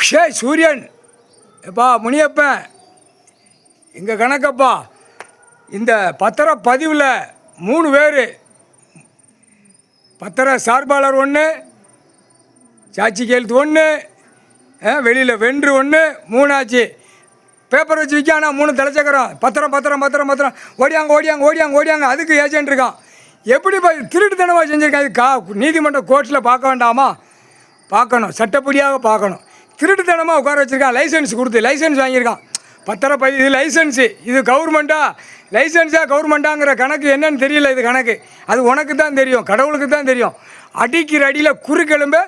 சூரியன் எப்பா முனியப்பன் எங்கள் கணக்கப்பா இந்த பத்திரப்பதிவில் 3 பேர் பத்திர சார்பாளர் 1, சாட்சி கையெழுத்து 1, வெளியில் வென்று 1, 3 ஆச்சு. பேப்பர் வச்சு விற்கானா 3 தலைச்சக்கரம் பத்திரம் பத்திரம் பத்திரம் பத்திரம் ஓடியாங்க ஓடியாங்க ஓடியாங்க ஓடியாங்க. அதுக்கு ஏஜென்ட் இருக்கான். எப்படி திருட்டுத்தனமாக செஞ்சுருக்காங்க. நீதிமன்ற கோர்ட்டில் பார்க்க வேண்டாமா? பார்க்கணும், சட்டப்படியாக பார்க்கணும். திருட்டுத்தனமாக உட்கார வச்சுருக்கான். லைசன்ஸ் கொடுத்து லைசன்ஸ் வாங்கியிருக்கான். பத்திரப்பதிவு இது லைசன்ஸு, இது கவர்மெண்ட்டா லைசன்ஸாக கவர்மெண்ட்டாங்கிற கணக்கு என்னன்னு தெரியல. இது கணக்கு அது உனக்கு தான் தெரியும், கடவுளுக்கு தான் தெரியும். அடிக்கிற அடியில் குறுக்கெலும்பு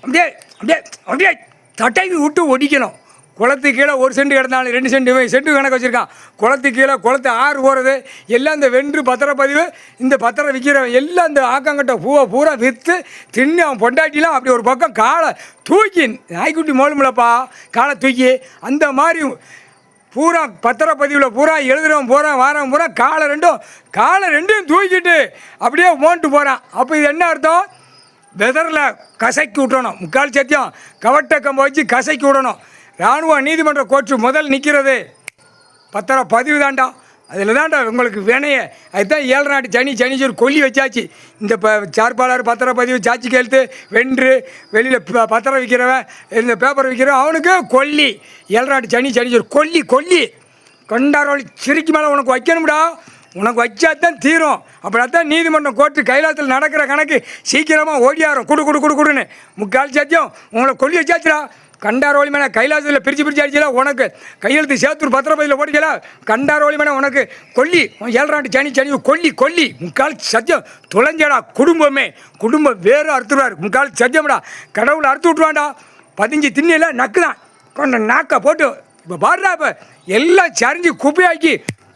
அப்படியே அப்படியே அப்படியே தட்டைக்கு விட்டு ஒடிக்கணும். குளத்துக்கு கீழே 1 சென்ட் கிடந்தாலும் 2 சென்ட் கணக்கு வச்சுருக்கான். குளத்துக்கு கீழே குளத்து ஆறு போகிறது எல்லாம் இந்த வென்று பத்திரப்பதிவு இந்த பத்திரம் விற்கிறவன் எல்லாம் இந்த ஆக்கங்கட்ட பூரா விற்று தின்னு அவன் பொண்டாட்டிலாம் அப்படி ஒரு பக்கம் காலை தூக்கி நாய்க்குட்டி மோலுமில்லப்பா காலை தூக்கி அந்த மாதிரி பூரா பத்திரப்பதிவில் பூரா எழுதுறவன் போகிறான் வாரவன் பூரா காலை ரெண்டையும் தூக்கிட்டு அப்படியே மோன்ட்டு போகிறான். அப்போ இது என்ன அர்த்தம்? வெதரில் கசக்கி விட்டணும். 3/4 சத்தியம் கவட்ட கம்பை வச்சு கசக்கி விடணும். இராணுவ நீதிமன்ற கோர்ட்டு முதல் நிற்கிறது பத்திரப்பதிவு தாண்டா. அதில் தாண்டா உங்களுக்கு வினைய. அதுதான் 7 நாட்டு சனீஸ்வரர் கொல்லி வச்சாச்சு. இந்த சார்பாளர் பத்திரப்பதிவு சாட்சி கையெழுத்து வென்று வெளியில் பத்திரம் விற்கிறவன் இந்த பேப்பர் விற்கிறவன் அவனுக்கு கொல்லி. 7 நாட்டு சனீஸ்வரர் கொல்லி கொண்டாரோலி சிரிக்கு மேலே உனக்கு வைக்கணும்டா. உனக்கு வச்சா தான் தீரும். அப்படித்தான் நீதிமன்றம் கோர்ட்டு கைலாசத்தில் நடக்கிற கணக்கு சீக்கிரமாக ஓடியாரும். குடுன்னு 3/4 சத்தியம் உங்களை கொல்லி வச்சாச்சுடா. கண்டாரோலி மேலே கைலாசத்தில் பிரித்து அடிச்சல உனக்கு கையெழுத்து சேத்தூர் பத்திரப்பதிவில் போட்டுக்கல. கண்டாரோலி மேலே உனக்கு கொல்லி 7 நாட்டு சனி கொல்லி 3/4 சத்தியம் தொலைஞ்சடா. குடும்பம் வேறு அறுத்துடுவார். 3/4 சத்தியம்டா. கடவுளை அறுத்து விட்டுருவான்டா. 15 திண்ணியில் நக்கு தான் கொஞ்சம் நாக்கை போட்டு இப்போ பாடுறா. இப்போ எல்லாம் சரிஞ்சு குப்பையாக்கி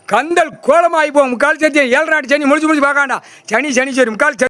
கந்தல் கோலமாகி போ. 3/4 சத்தியம் 7 நாட்டு சனி முடிச்சு பார்க்காண்டா. சனீஸ்வரி 3/4